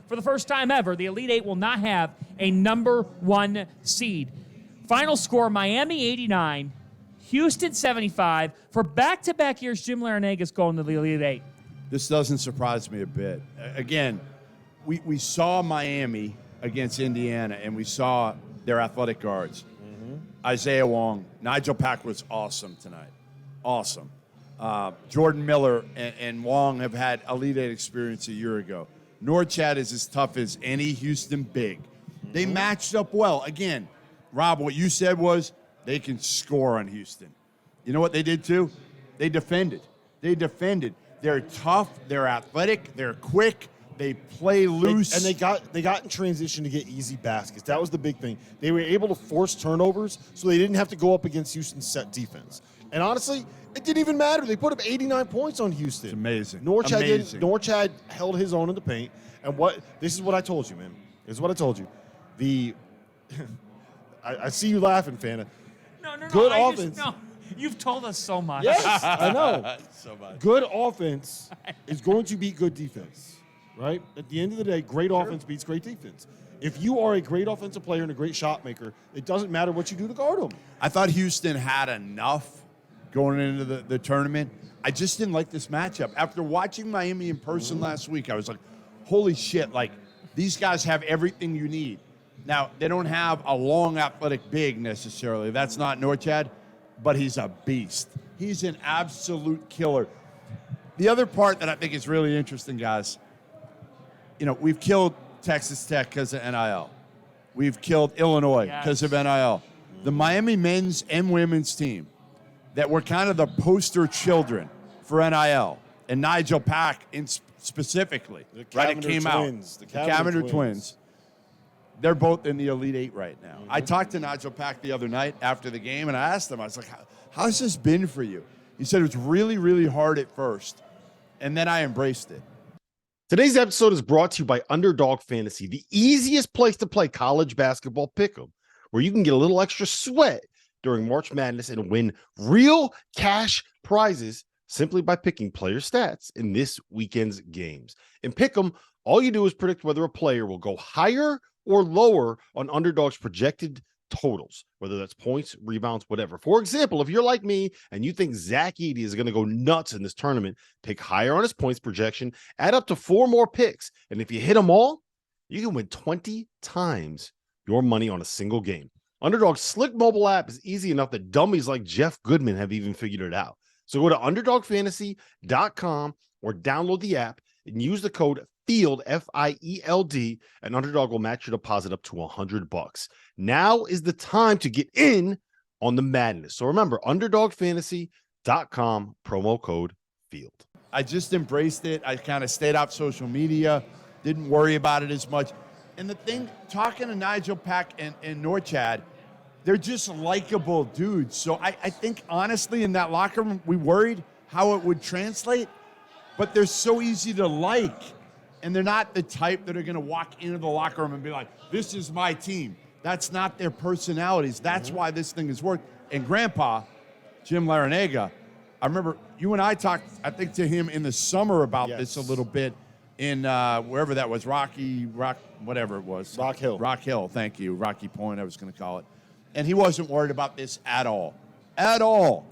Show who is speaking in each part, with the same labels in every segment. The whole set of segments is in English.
Speaker 1: for the first time ever, the Elite Eight will not have a number 1 seed. Final score, Miami 89, Houston 75. For back-to-back years, Jim Larrañaga's going to the Elite Eight.
Speaker 2: This doesn't surprise me a bit. Again, we saw Miami against Indiana, and we saw their athletic guards. Isaiah Wong, Nigel Pack was awesome tonight. Awesome. Jordan Miller and Wong have had Elite Eight experience a year ago. Norchad is as tough as any Houston big. They matched up well. Again, Rob, what you said was they can score on Houston. You know what they did too? They defended. They're tough. They're athletic. They're quick. They play loose.
Speaker 3: They got in transition to get easy baskets. That was the big thing. They were able to force turnovers so they didn't have to go up against Houston's set defense. And honestly, it didn't even matter. They put up 89 points on Houston.
Speaker 2: It's amazing.
Speaker 3: Norchad held his own in the paint. And this is what I told you, man. This is what I told you. I see you laughing, Fana.
Speaker 1: No.
Speaker 3: Good offense.
Speaker 1: You've told us so much.
Speaker 3: Yes, I know.
Speaker 2: So much.
Speaker 3: Good offense is going to beat good defense, right? At the end of the day, great offense beats great defense. If you are a great offensive player and a great shot maker, it doesn't matter what you do to guard them.
Speaker 2: I thought Houston had enough going into the tournament. I just didn't like this matchup. After watching Miami in person last week, I was like, holy shit, like, these guys have everything you need. Now, they don't have a long athletic big necessarily. That's not Norchad, but he's a beast. He's an absolute killer. The other part that I think is really interesting, guys, we've killed Texas Tech because of NIL. We've killed Illinois because of NIL. The Miami men's and women's team that were kind of the poster children for NIL, and Nigel Pack specifically, right? It came out. The Cavender twins. They're both in the Elite Eight right now. I talked to Nigel Pack the other night after the game, and I asked him, I was like, how's this been for you? He said it was really, really hard at first, and then I embraced it.
Speaker 3: Today's episode is brought to you by Underdog Fantasy, the easiest place to play college basketball pick'em, where you can get a little extra sweat during March Madness and win real cash prizes simply by picking player stats in this weekend's games. In pick'em, all you do is predict whether a player will go higher or lower on Underdog's projected totals, whether that's points, rebounds, whatever. For example, if you're like me and you think Zach Edey is going to go nuts in this tournament, pick higher on his points projection, add up to 4 more picks, and if you hit them all, you can win 20 times your money on a single game. Underdog's slick mobile app is easy enough that dummies like Jeff Goodman have even figured it out. So go to UnderdogFantasy.com or download the app and use the code FIELD, F-I-E-L-D, and Underdog will match your deposit up to $100. Now is the time to get in on the madness. So remember, UnderdogFantasy.com, promo code FIELD.
Speaker 2: I just embraced it. I kind of stayed off social media, didn't worry about it as much. And the thing, talking to Nigel Pack and Norchad, they're just likable dudes. So I think, honestly, in that locker room, we worried how it would translate, but they're so easy to like. And they're not the type that are going to walk into the locker room and be like, this is my team. That's not their personalities. That's why this thing has worked. And Grandpa, Jim Larrañaga, I remember you and I talked, I think, to him in the summer about this a little bit in wherever that was, whatever it was.
Speaker 3: Rock Hill.
Speaker 2: Rock Hill, thank you. Rocky Point, I was going to call it. And he wasn't worried about this at all. At all.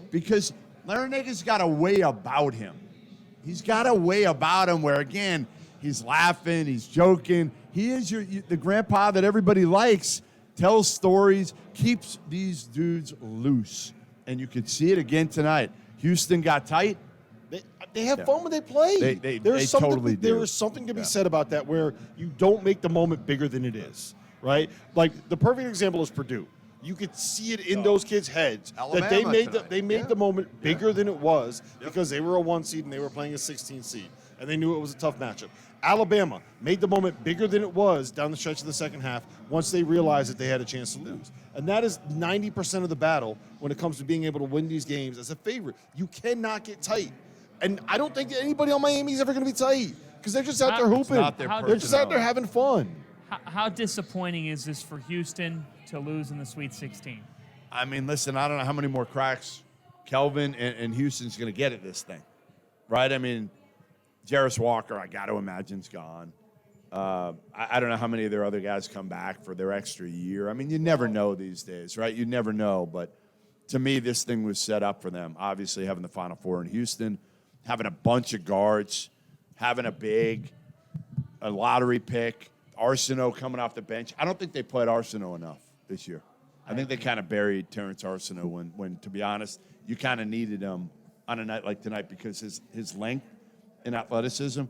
Speaker 2: Because Larrañaga's got a way about him. He's got a way about him where, again, he's laughing, he's joking. He is the grandpa that everybody likes, tells stories, keeps these dudes loose. And you could see it again tonight. Houston got tight.
Speaker 3: They have fun when they play.
Speaker 2: They totally do.
Speaker 3: There is something to be said about that where you don't make the moment bigger than it is, right? Like, the perfect example is Purdue. You could see it in those kids' heads that they made the moment bigger than it was because they were a 1 seed and they were playing a 16 seed, and they knew it was a tough matchup. Alabama made the moment bigger than it was down the stretch of the second half once they realized that they had a chance to lose. And that is 90% of the battle when it comes to being able to win these games as a favorite. You cannot get tight. And I don't think that anybody on Miami is ever going to be tight because they're just out there hooping. They're just out there having fun.
Speaker 1: How disappointing is this for Houston to lose in the Sweet 16?
Speaker 2: I mean, listen, I don't know how many more cracks Kelvin and Houston's going to get at this thing, right? I mean, Jarris Walker, I got to imagine, is gone. I don't know how many of their other guys come back for their extra year. I mean, you never know these days, right? You never know. But to me, this thing was set up for them. Obviously, having the Final Four in Houston, having a bunch of guards, having a lottery pick, Arsenault coming off the bench. I don't think they played Arsenault enough this year. I think they kind of buried Terrence Arsenault when, to be honest, you kind of needed him on a night like tonight because his length and athleticism.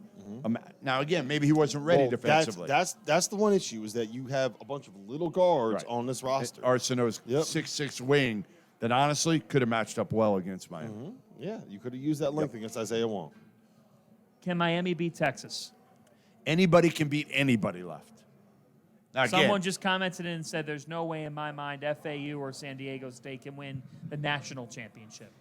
Speaker 2: Now, again, maybe he wasn't ready defensively.
Speaker 3: That's the one issue is that you have a bunch of little guards
Speaker 2: Right.
Speaker 3: on this roster.
Speaker 2: Arsenault's 6'6" wing that honestly could have matched up well against Miami.
Speaker 3: Yeah, you could have used that length against Isaiah Wong.
Speaker 1: Can Miami beat Texas?
Speaker 2: Anybody can beat anybody left. Now, again,
Speaker 1: Someone just commented and said, there's no way in my mind FAU or San Diego State can win the national championship.